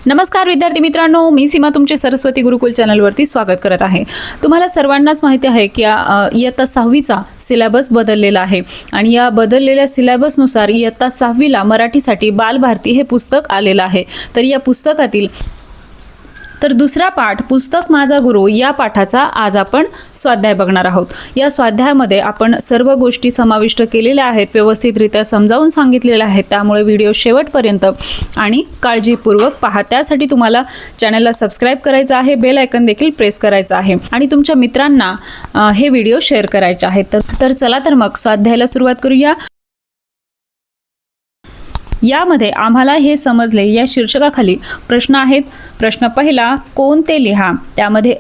नमस्कार विद्यार्थी मित्रांनो, मी सीमा तुमचे सरस्वती गुरुकुल चॅनलवरती स्वागत करत आहे। तुम्हाला सर्वांनाच माहिती आहे की इयत्ता 6वीचा सिलेबस बदललेला आहे आणि या बदललेल्या सिलेबसनुसार इयत्ता 6वीला मराठीसाठी बालभारती हे पुस्तक आलेलं आहे। तर या पुस्तकातील दुसरा पाठ पुस्तक माझा गुरु या पाठाचा आज आपण स्वाध्याय बघणार आहोत। या स्वाध्यायामध्ये आपण सर्व गोष्टी समाविष्ट केलेल्या आहेत, व्यवस्थितरित्या समजावून सांगितलेल्या आहेत। त्यामुळे व्हिडिओ शेवटपर्यंत आणि काळजीपूर्वक पहा। त्यासाठी तुम्हाला चॅनलला सबस्क्राइब करायचं आहे, बेल आयकॉन देखील प्रेस करायचा आहे आणि तुमच्या मित्रांना हे व्हिडिओ शेअर करायचे आहेत। तर चला तर मग स्वाध्यायाला सुरुवात करूया। यामध्ये आम्हाला हे समजले या शीर्षकाखाली प्रश्न आहेत। प्रश्न पहिला, कोण ते लिहा। त्यामध्ये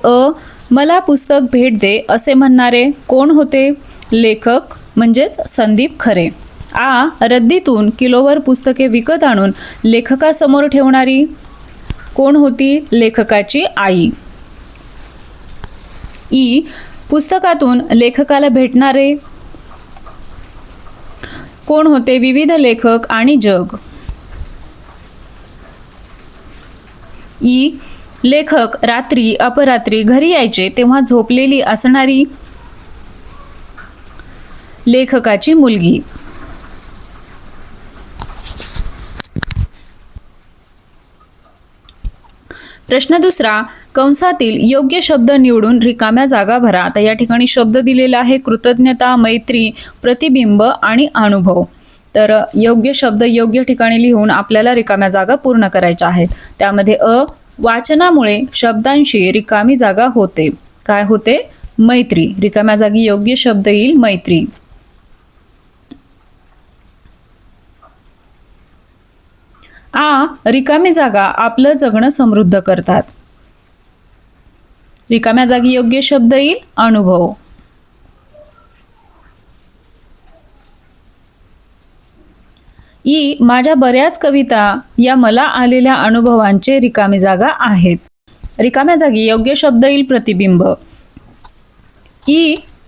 मला पुस्तक भेट दे असे म्हणणारे कोण होते? लेखक म्हणजेच संदीप खरे। रद्दीतून किलोवर पुस्तके विकत आणून लेखकासमोर ठेवणारी कोण होती? लेखकाची आई। पुस्तकातून लेखकाला भेटणारे कोण होते? विविध लेखक आणि जग। लेखक रात्री अपरात्री घरी यायचे तेव्हा झोपलेली असणारी लेखकाची मुलगी। प्रश्न दुसरा, कंसातील योग्य शब्द निवडून रिकाम्या जागा भरा। आता या ठिकाणी शब्द दिलेला आहे कृतज्ञता, मैत्री, प्रतिबिंब आणि अनुभव। तर योग्य शब्द योग्य ठिकाणी लिहून आपल्याला रिकाम्या जागा पूर्ण करायच्या आहेत। त्यामध्ये वाचनामुळे शब्दांशी रिकामी जागा होते। काय होते? मैत्री। रिकाम्या जागी योग्य शब्द येईल मैत्री। रिकामी जागा आपलं जगणं समृद्ध करतात। रिकाम्या जागी योग्य शब्द येईल अनुभव। माझ्या बऱ्याच कविता या मला आलेल्या अनुभवांचे रिकामी जागा आहेत। रिकाम्या जागी योग्य शब्द येईल प्रतिबिंब।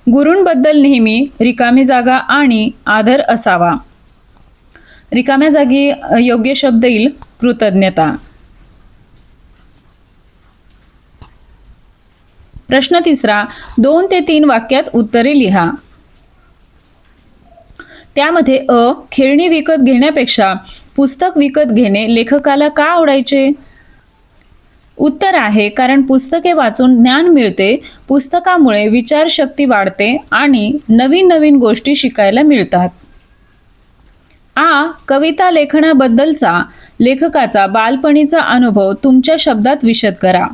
गुरूंबद्दल नेहमी रिकामी जागा आणि आदर असावा। रिकाम्या जागी योग्य शब्द येईल कृतज्ञता। प्रश्न तिसरा, 2 ते 3 वाक्यात उत्तरे लिहा। त्यामध्ये खेळणी विकत घेण्यापेक्षा पुस्तक विकत घेणे लेखकाला का आवडायचे? उत्तर आहे कारण पुस्तके वाचून ज्ञान मिळते, पुस्तकामुळे विचारशक्ती वाढते आणि नवीन नवीन गोष्टी शिकायला मिळतात। कविता लेखनाबद्दलचा लेखकाचा बालपणीचा अनुभव तुमच्या शब्दात विशद करा।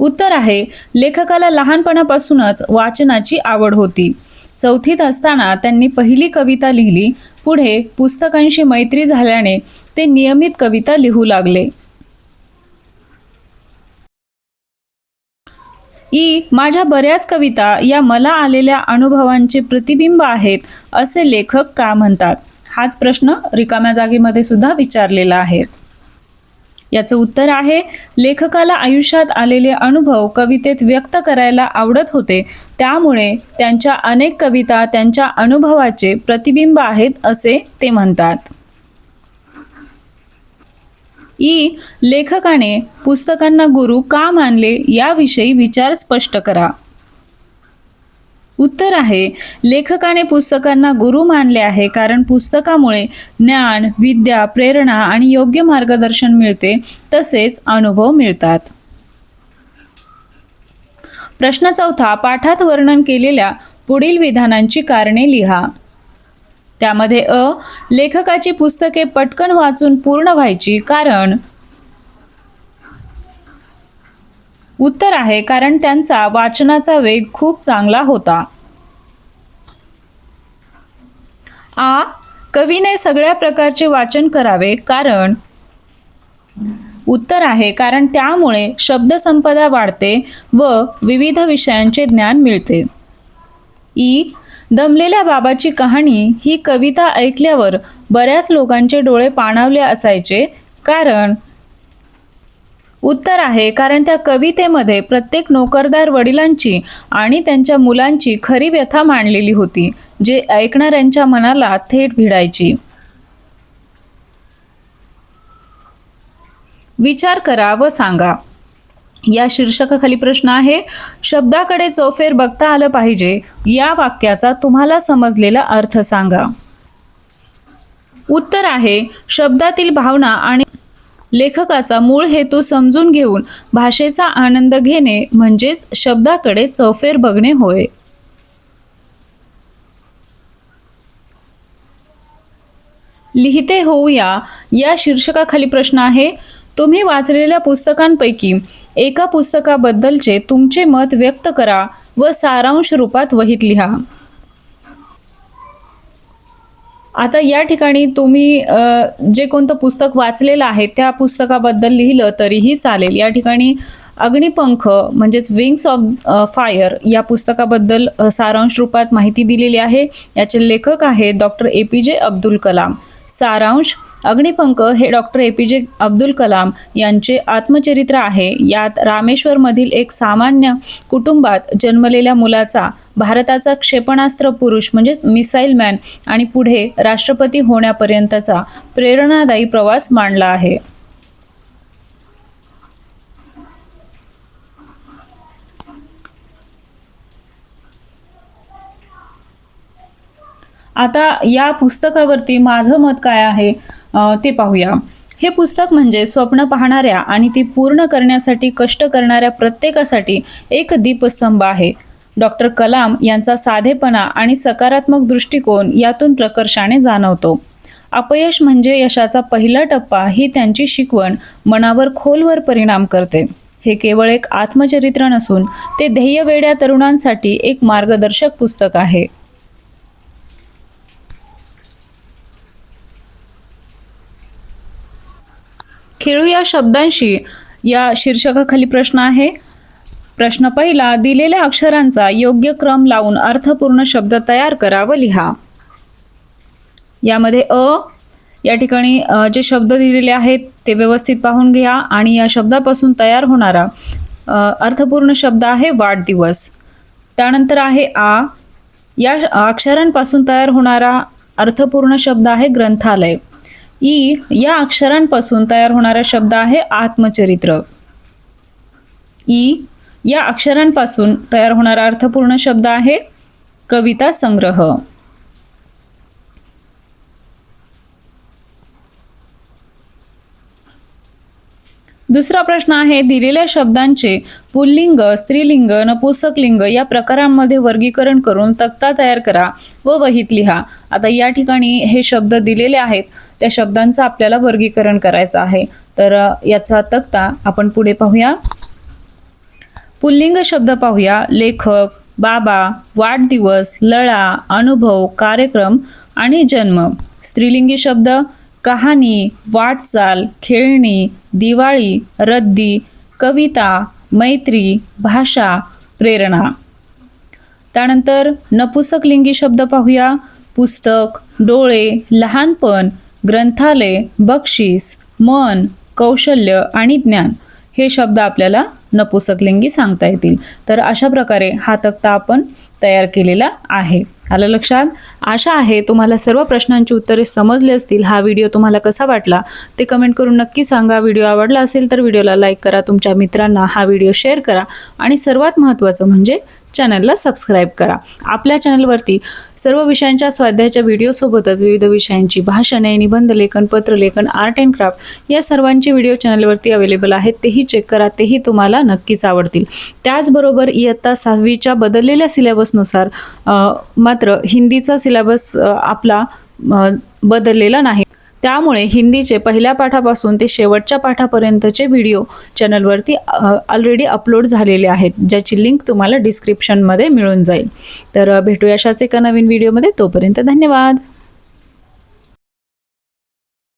उत्तर आहे लेखकाला लहानपणापासूनच वाचनाची आवड होती। 4थीत असताना त्यांनी पहिली कविता लिहिली। पुढे पुस्तकांशी मैत्री झाल्याने ते नियमित कविता लिहू लागले। माझ्या बऱ्याच कविता या मला आलेल्या अनुभवांचे प्रतिबिंब आहेत असे लेखक का म्हणतात? हाच प्रश्न रिकाम्या जागेमध्ये सुद्धा विचारलेला आहे। याचं उत्तर आहे लेखकाला आयुष्यात आलेले अनुभव कवितेत व्यक्त करायला आवडत होते, त्यामुळे त्यांच्या अनेक कविता त्यांच्या अनुभवाचे प्रतिबिंब आहेत असे ते म्हणतात। लेखकाने पुस्तकांना गुरु का मानले याविषयी विचार स्पष्ट करा। उत्तर आहे लेखकाने पुस्तकांना गुरु मानले आहे कारण पुस्तकामुळे ज्ञान, विद्या, प्रेरणा आणि योग्य मार्गदर्शन मिळते, तसेच अनुभव मिळतात। प्रश्न चौथा, पाठात वर्णन केलेल्या पुढील विधानांची कारणे लिहा। त्यामध्ये लेखकाची पुस्तके पटकन वाचून पूर्ण व्हायची कारण? उत्तर आहे कारण त्यांचा वाचनाचा वेग खूप चांगला होता। कवीने सगळ्या प्रकारचे वाचन करावे कारण? उत्तर आहे कारण त्यामुळे शब्दसंपदा वाढते व विविध विषयांचे ज्ञान मिळते। दमलेल्या बाबाची कहाणी ही कविता ऐकल्यावर बऱ्याच लोकांचे डोळे पाणावले असायचे कारण? उत्तर आहे कारण त्या कवितेमध्ये प्रत्येक नोकरदार वडिलांची आणि त्यांच्या मुलांची खरी व्यथा मांडलेली होती, जे ऐकणाऱ्यांच्या मनाला थेट भिडायची। विचार करा व सांगा. या शीर्षकाखाली प्रश्न आहे, शब्दाकडे चौफेर बघता आलं पाहिजे या वाक्याचा तुम्हाला समजलेला अर्थ सांगा. उत्तर आहे, शब्दातील भावना आणि लेखकाचा मूळ हेतू समजून घेऊन भाषेचा आनंद घेणे म्हणजेच शब्दाकडे चौफेर बघणे होय. लिहिते होऊया या शीर्षकाखाली प्रश्न आहे, तुम्ही वाचलेल्या पुस्तकांपैकी एका पुस्तकाबद्दलचे तुमचे मत व्यक्त करा व सारांश रूपात वहीत लिहा. आता या ठिकाणी तुम्ही जे कोणतं पुस्तक वाचलेलं आहे त्या पुस्तकाबद्दल लिहिलं तरीही चालेल. या ठिकाणी अग्निपंख म्हणजेच विंग्स ऑफ फायर या पुस्तकाबद्दल सारांश रूपात माहिती दिलेली आहे. याचे लेखक आहेत डॉक्टर APJ अब्दुल कलाम. सारांश, अग्निपंख हे डॉक्टर APJ अब्दुल कलाम यांचे आत्मचरित्र आहे. यात रामेश्वरमधील एक सामान्य कुटुंबात जन्मलेल्या मुलाचा भारताचा क्षेपणास्त्र पुरुष म्हणजेच मिसाईल मॅन आणि पुढे राष्ट्रपती होण्यापर्यंतचा प्रेरणादायी प्रवास मांडला आहे. आता या पुस्तकावरती माझं मत काय आहे ते पाहूया. हे पुस्तक म्हणजे स्वप्न पाहणाऱ्या आणि ती पूर्ण करण्यासाठी कष्ट करणाऱ्या प्रत्येकासाठी एक दीपस्तंभ आहे. डॉक्टर कलाम यांचा साधेपणा आणि सकारात्मक दृष्टिकोन यातून प्रकर्षाने जाणवतो. अपयश म्हणजे यशाचा पहिला टप्पा ही त्यांची शिकवण मनावर खोलवर परिणाम करते. हे केवळ एक आत्मचरित्र नसून ते ध्येयवेड्या तरुणांसाठी एक मार्गदर्शक पुस्तक आहे. खेळूया शब्दांशी या शीर्षकाखाली प्रश्न आहे. प्रश्न पहिला, दिलेल्या अक्षरांचा योग्य क्रम लावून अर्थपूर्ण शब्द तयार करा व लिहा. यामध्ये या ठिकाणी जे शब्द दिलेले आहेत ते व्यवस्थित पाहून घ्या आणि या शब्दापासून तयार होणारा अर्थपूर्ण शब्द आहे वाढदिवस. त्यानंतर आहे या अक्षरांपासून तयार होणारा अर्थपूर्ण शब्द आहे ग्रंथालय. या अक्षरांपासून तयार होणारा शब्द आहे आत्मचरित्र. या अक्षरांपासून तयार होणारा अर्थपूर्ण शब्द आहे कविता संग्रह. दुसरा प्रश्न आहे, दिलेल्या शब्दांचे पुल्लिंग, स्त्रीलिंग, नपुंसकलिंग या प्रकारांमध्ये वर्गीकरण करून तक्ता तयार करा व वहीत लिहा. आता या ठिकाणी हे शब्द दिलेले आहेत, त्या शब्दांचं आपल्याला वर्गीकरण करायचं आहे. तर याचा तक्ता आपण पुढे पाहूया. पुल्लिंग शब्द पाहूया, लेखक, बाबा, वाढदिवस, लळा, अनुभव, कार्यक्रम आणि जन्म. स्त्रीलिंगी शब्द कहाणी, वाटचाल, खेळणी, दिवाळी, रद्दी, कविता, मैत्री, भाषा, प्रेरणा. त्यानंतर नपुंसकलिंगी शब्द पाहूया, पुस्तक, डोळे, लहानपण, ग्रंथालय, बक्षीस, मन, कौशल्य आणि ज्ञान हे शब्द आपल्याला नपुंसकलिंगी सांगता येतील. तर अशा प्रकारे हा तक्ता आपण तयार केलेला आहे. आलं लक्षात? आशा आहे तुम्हाला सर्व प्रश्नांची उत्तरे समजली असतील. हा व्हिडिओ तुम्हाला कसा वाटला ते कमेंट करून नक्की सांगा. व्हिडिओ आवडला असेल तर व्हिडिओला लाईक करा, तुमच्या मित्रांना हा व्हिडिओ शेअर करा आणि सर्वात महत्त्वाचं म्हणजे चॅनलला सबस्क्राईब करा. आपल्या चॅनलवरती सर्व विषयांच्या स्वाध्यायाच्या व्हिडिओसोबतच विविध विषयांची भाषणे, निबंध लेखन, पत्रलेखन, आर्ट अँड क्राफ्ट या सर्वांचे व्हिडिओ चॅनलवरती अवेलेबल आहेत. तेही चेक करा, तेही तुम्हाला नक्कीच आवडतील. त्याचबरोबर इयत्ता 6वीच्या बदललेल्या सिलेबसनुसार मात्र हिंदीचा सिलेबस आपला बदललेला नाही. त्यामुळे हिंदीचे पहिल्या पाठापासून ते शेवटच्या पाठापर्यंतचे व्हिडिओ चॅनलवरती ऑलरेडी अपलोड झालेले आहेत, ज्याची लिंक तुम्हाला डिस्क्रिप्शनमध्ये मिळून जाईल. तर भेटूया अशाच एका नवीन व्हिडिओमध्ये. तोपर्यंत धन्यवाद.